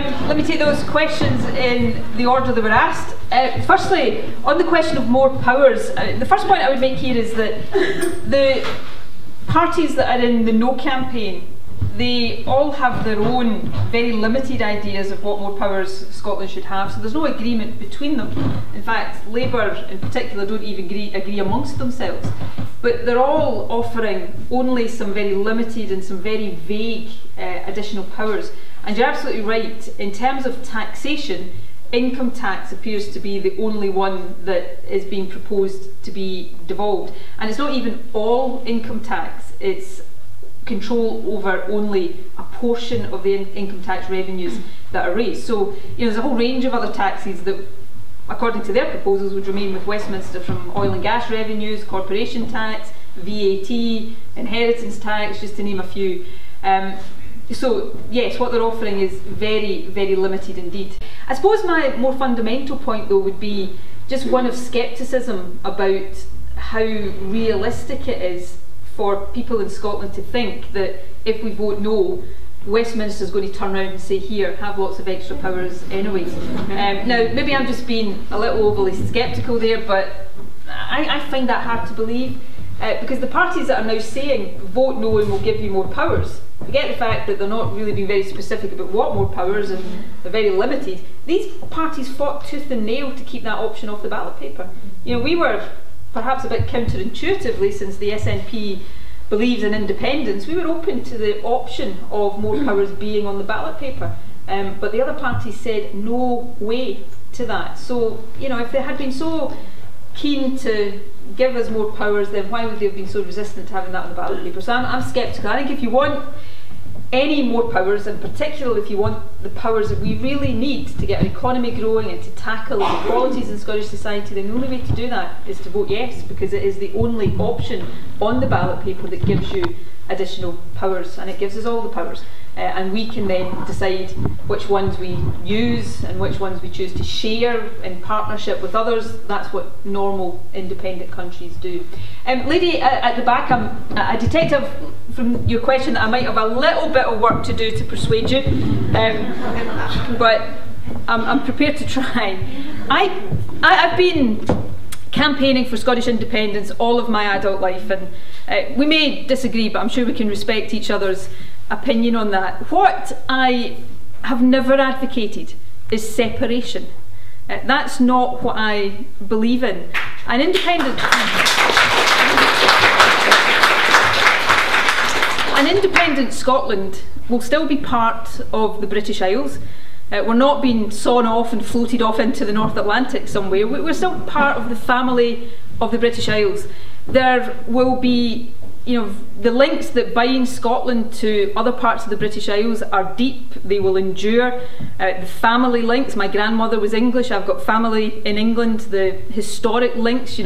Let me take those questions in the order they were asked. Firstly, on the question of more powers, the first point I would make here is that the parties that are in the No campaign, they all have their own very limited ideas of what more powers Scotland should have, so there's no agreement between them. In fact, Labour in particular don't even agree amongst themselves. But they're all offering only some very limited and some very vague additional powers. And you're absolutely right, in terms of taxation, income tax appears to be the only one that is being proposed to be devolved. And it's not even all income tax, it's control over only a portion of the income tax revenues that are raised. So, there's a whole range of other taxes that, according to their proposals, would remain with Westminster, from oil and gas revenues, corporation tax, VAT, inheritance tax, just to name a few. So, yes, what they're offering is very, very limited indeed. I suppose my more fundamental point, though, would be just one of scepticism about how realistic it is for people in Scotland to think that if we vote no, Westminster is going to turn around and say, here, have lots of extra powers anyways. Now, maybe I'm just being a little overly sceptical there, but I find that hard to believe, because the parties that are now saying, vote no and we'll give you more powers, forget the fact that they're not really being very specific about what more powers and they're very limited. These parties fought tooth and nail to keep that option off the ballot paper. We were, perhaps a bit counterintuitively, since the SNP believes in independence, we were open to the option of more powers being on the ballot paper. But the other parties said no way to that. So, if they had been so keen to give us more powers, then why would they have been so resistant to having that on the ballot paper? So I'm sceptical. I think if you want any more powers, and particularly if you want the powers that we really need to get our economy growing and to tackle inequalities in Scottish society, then the only way to do that is to vote yes, because it is the only option on the ballot paper that gives you additional powers, and it gives us all the powers. And we can then decide which ones we use and which ones we choose to share in partnership with others. That's what normal independent countries do. Lady at the back, I detect from your question that I might have a little bit of work to do to persuade you, but I'm prepared to try. I've been campaigning for Scottish independence all of my adult life, and we may disagree, but I'm sure we can respect each other's opinion on that. What I have never advocated is separation. That's not what I believe in. An independent Scotland will still be part of the British Isles. We're not being sawn off and floated off into the North Atlantic somewhere. We're still part of the family of the British Isles. There will be, the links that bind Scotland to other parts of the British Isles are deep. They will endure. The family links, my grandmother was English, I've got family in England. The historic links,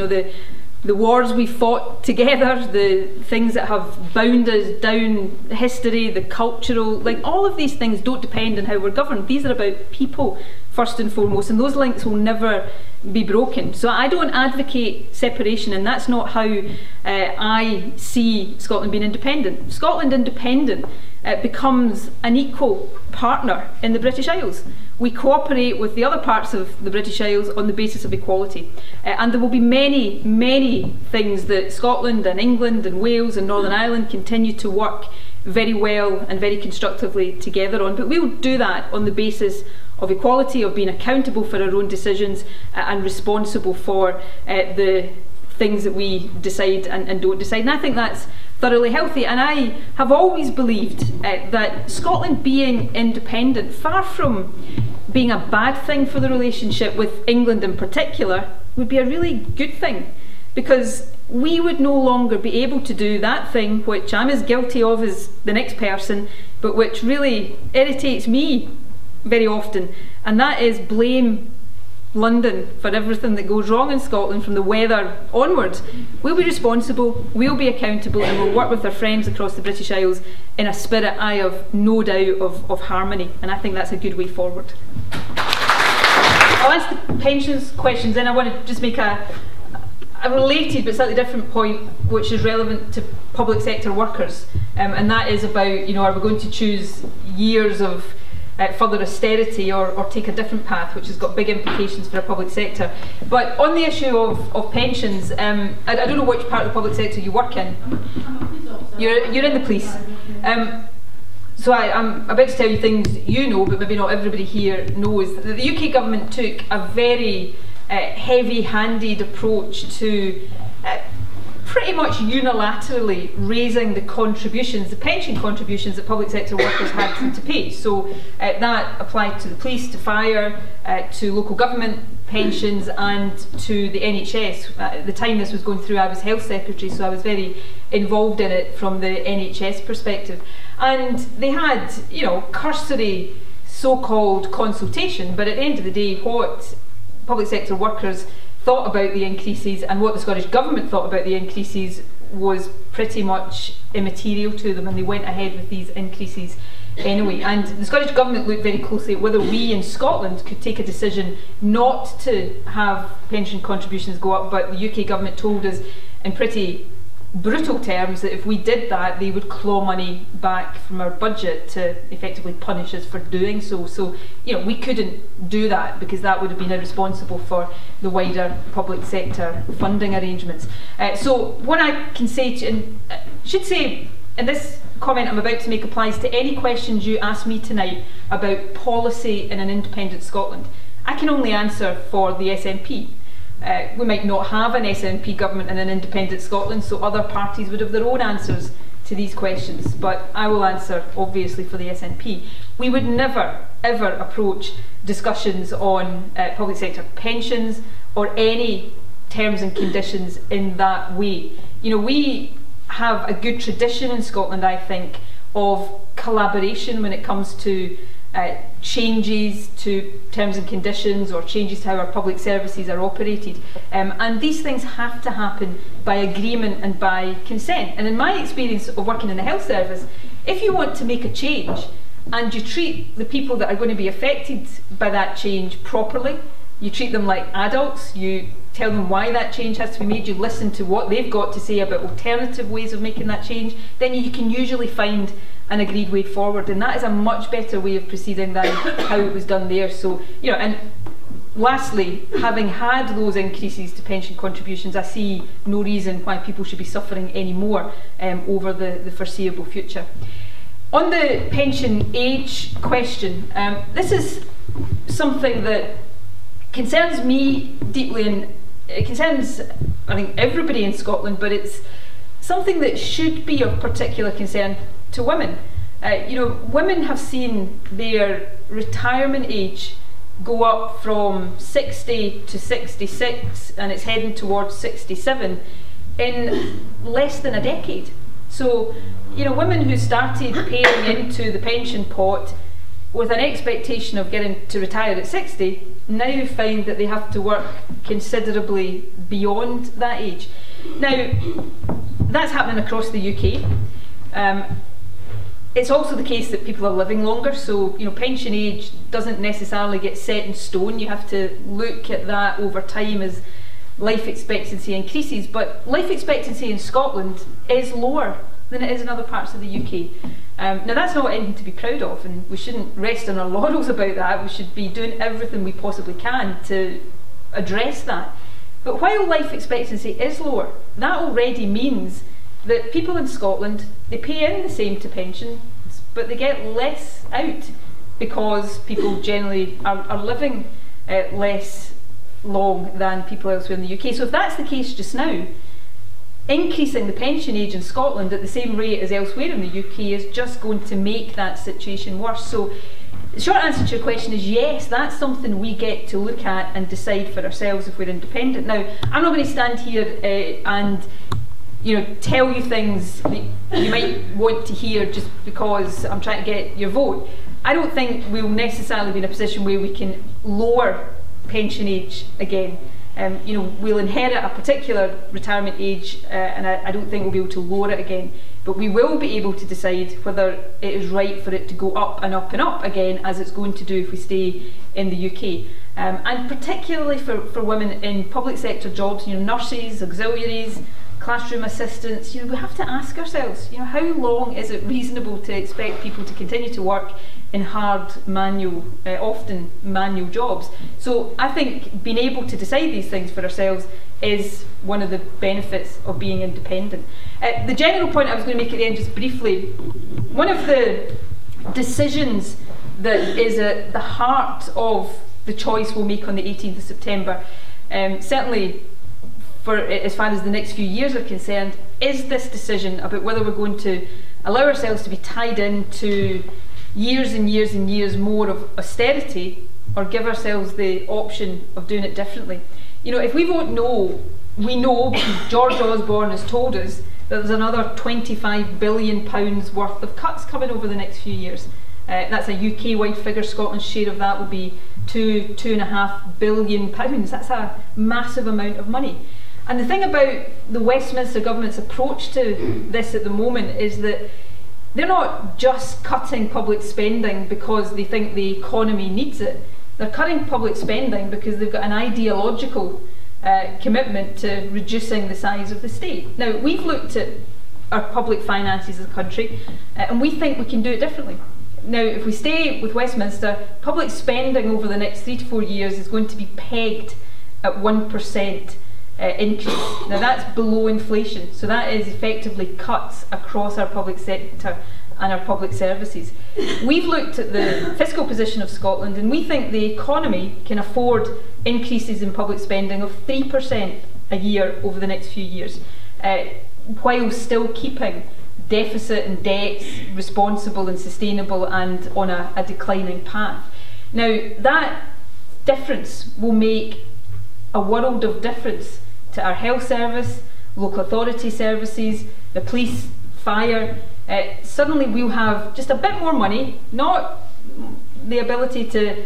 the wars we fought together, the things that have bound us down history, the cultural, all of these things don't depend on how we're governed. These are about people first and foremost, and those links will never be broken. So I don't advocate separation, and that's not how I see Scotland being independent. Scotland independent becomes an equal partner in the British Isles. We cooperate with the other parts of the British Isles on the basis of equality. And there will be many, many things that Scotland and England and Wales and Northern Ireland continue to work very well and very constructively together on. But we'll do that on the basis of equality, of being accountable for our own decisions and responsible for the things that we decide and don't decide. And I think that's thoroughly healthy. And I have always believed that Scotland being independent, far from being a bad thing for the relationship with England in particular, would be a really good thing, because we would no longer be able to do that thing which I'm as guilty of as the next person, but which really irritates me very often, and that is blame London for everything that goes wrong in Scotland, from the weather onwards. We'll be responsible, we'll be accountable, and we'll work with our friends across the British Isles in a spirit, I have no doubt, of harmony, and I think that's a good way forward. I'll answer the pensions questions, and I want to just make a related but slightly different point which is relevant to public sector workers, and that is about, are we going to choose years of further austerity or take a different path, which has got big implications for our public sector. But on the issue of pensions, I don't know which part of the public sector you work in. You're in the police. So I'm about to tell you things you know, but maybe not everybody here knows. The UK government took a very heavy-handed approach to pretty much unilaterally raising the contributions, the pension contributions that public sector workers had to pay. So that applied to the police, to fire, to local government pensions and to the NHS. At the time this was going through, I was health secretary, so I was very involved in it from the NHS perspective. And they had, you know, cursory so-called consultation, but at the end of the day, what public sector workers thought about the increases and what the Scottish Government thought about the increases was pretty much immaterial to them, and they went ahead with these increases anyway. And the Scottish Government looked very closely at whether we in Scotland could take a decision not to have pension contributions go up, but the UK Government told us in pretty brutal terms that if we did that, they would claw money back from our budget to effectively punish us for doing so. So, you know, we couldn't do that because that would have been irresponsible for the wider public sector funding arrangements. So what I can say to, and should say, and this comment I'm about to make applies to any questions you ask me tonight about policy in an independent Scotland. I can only answer for the SNP. We might not have an SNP government in an independent Scotland, so other parties would have their own answers to these questions, but I will answer obviously for the SNP. We would never ever approach discussions on public sector pensions or any terms and conditions in that way. You know, we have a good tradition in Scotland, I think, of collaboration when it comes to changes to terms and conditions or changes to how our public services are operated, and these things have to happen by agreement and by consent. And in my experience of working in the health service, if you want to make a change and you treat the people that are going to be affected by that change properly, you treat them like adults, you tell them why that change has to be made, you listen to what they've got to say about alternative ways of making that change, then you can usually find an agreed way forward, and that is a much better way of proceeding than how it was done there. So, you know, and lastly, having had those increases to pension contributions, I see no reason why people should be suffering any more over the foreseeable future. On the pension age question, this is something that concerns me deeply, and it concerns, I think, everybody in Scotland, but it's something that should be of particular concern to women. You know, women have seen their retirement age go up from 60 to 66, and it's heading towards 67 in less than a decade. So, you know, women who started paying into the pension pot with an expectation of getting to retire at 60 now find that they have to work considerably beyond that age. Now, that's happening across the UK. It's also the case that people are living longer, so, you know, pension age doesn't necessarily get set in stone. You have to look at that over time as life expectancy increases, but life expectancy in Scotland is lower than it is in other parts of the UK. Now, that's not anything to be proud of, and we shouldn't rest on our laurels about that. We should be doing everything we possibly can to address that. But while life expectancy is lower, that already means that people in Scotland, they pay in the same to pensions, but they get less out because people generally are living less long than people elsewhere in the UK. So if that's the case just now, increasing the pension age in Scotland at the same rate as elsewhere in the UK is just going to make that situation worse. So the short answer to your question is yes, that's something we get to look at and decide for ourselves if we're independent. Now, I'm not going to stand here and, you know, tell you things that you might want to hear just because I'm trying to get your vote. I don't think we'll necessarily be in a position where we can lower pension age again. You know, we'll inherit a particular retirement age, and I don't think we'll be able to lower it again. But we will be able to decide whether it is right for it to go up and up and up again, as it's going to do if we stay in the UK. And particularly for women in public sector jobs, you know, nurses, auxiliaries, classroom assistants, we have to ask ourselves, how long is it reasonable to expect people to continue to work in hard manual, often manual jobs? So I think being able to decide these things for ourselves is one of the benefits of being independent. The general point I was going to make at the end, just briefly, one of the decisions that is at the heart of the choice we'll make on the 18th of September, certainly for as far as the next few years are concerned, is this decision about whether we're going to allow ourselves to be tied into years and years and years more of austerity, or give ourselves the option of doing it differently. If we vote no, we know, because George Osborne has told us, that there's another £25 billion worth of cuts coming over the next few years. That's a UK-wide figure. Scotland's share of that would be £2.5 billion. That's a massive amount of money. And the thing about the Westminster government's approach to this at the moment is that they're not just cutting public spending because they think the economy needs it. They're cutting public spending because they've got an ideological commitment to reducing the size of the state. Now, we've looked at our public finances as a country, and we think we can do it differently. Now, if we stay with Westminster, public spending over the next 3 to 4 years is going to be pegged at 1% increase. Now, that's below inflation, so that is effectively cuts across our public sector and our public services. We've looked at the fiscal position of Scotland, and we think the economy can afford increases in public spending of 3% a year over the next few years, while still keeping deficit and debts responsible and sustainable and on a declining path. Now, that difference will make a world of difference to our health service, local authority services, the police, fire. Suddenly we'll have just a bit more money, not the ability to,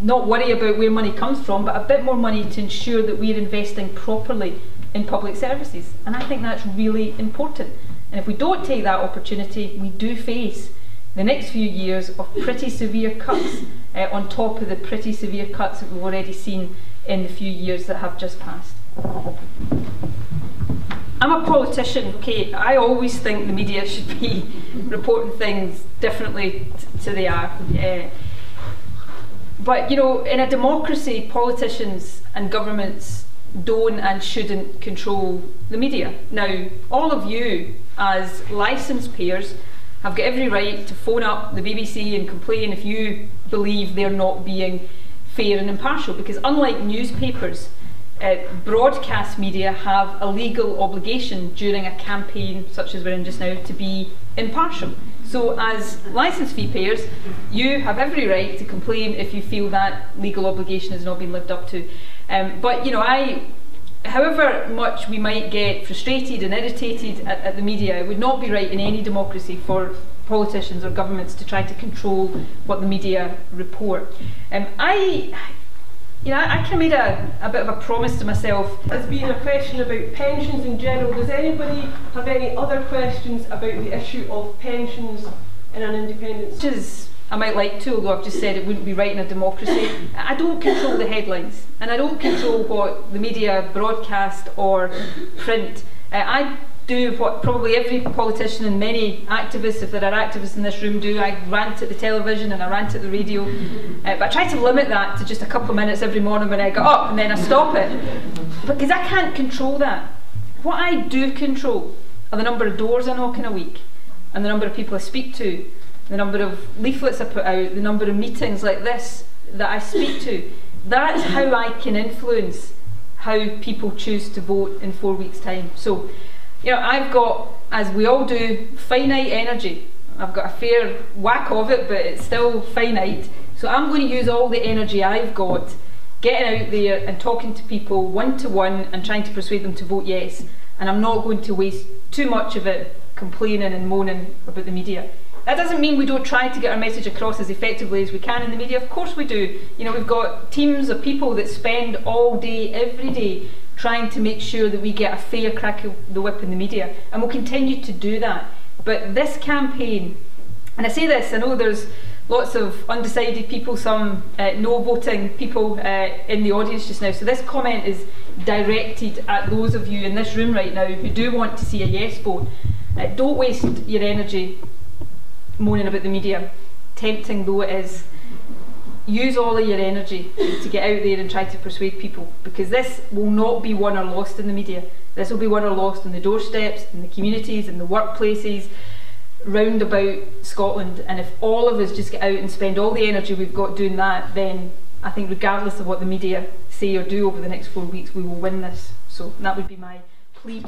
not worry about where money comes from, but a bit more money to ensure that we're investing properly in public services. And I think that's really important. And if we don't take that opportunity, we do face the next few years of pretty severe cuts on top of the pretty severe cuts that we've already seen in the few years that have just passed. I'm a politician, okay. I always think the media should be reporting things differently to they are. But in a democracy, politicians and governments don't and shouldn't control the media. Now, all of you as licence payers have got every right to phone up the BBC and complain if you believe they're not being fair and impartial, because unlike newspapers, broadcast media have a legal obligation during a campaign such as we're in just now to be impartial. So as licence fee payers, you have every right to complain if you feel that legal obligation has not been lived up to. But however much we might get frustrated and irritated at the media, it would not be right in any democracy for politicians or governments to try to control what the media report. I kind of made a bit of a promise to myself. There's been a question about pensions in general. Does anybody have any other questions about the issue of pensions in an independent state? I might like to, although I've just said it wouldn't be right in a democracy. I don't control the headlines, and I don't control what the media broadcast or print. I do what probably every politician and many activists, if there are activists in this room, do. I rant at the television and I rant at the radio, but I try to limit that to just a couple of minutes every morning when I get up, and then I stop it, because I can't control that. What I do control are the number of doors I knock in a week, and the number of people I speak to, the number of leaflets I put out, the number of meetings like this that I speak to. That's how I can influence how people choose to vote in 4 weeks' time. So, I've got, as we all do, finite energy. I've got a fair whack of it, but it's still finite. So I'm going to use all the energy I've got getting out there and talking to people one-to-one and trying to persuade them to vote yes. And I'm not going to waste too much of it complaining and moaning about the media. That doesn't mean we don't try to get our message across as effectively as we can in the media. Of course we do. We've got teams of people that spend all day, every day, trying to make sure that we get a fair crack of the whip in the media, and we'll continue to do that. But this campaign, and I say this, I know there's lots of undecided people, some no voting people in the audience just now, so this comment is directed at those of you in this room right now who do want to see a yes vote. Don't waste your energy moaning about the media, tempting though it is. Use all of your energy to get out there and try to persuade people, because this will not be won or lost in the media. This will be won or lost on the doorsteps, in the communities, in the workplaces, round about Scotland. And if all of us just get out and spend all the energy we've got doing that, then I think regardless of what the media say or do over the next 4 weeks, we will win this. So that would be my plea to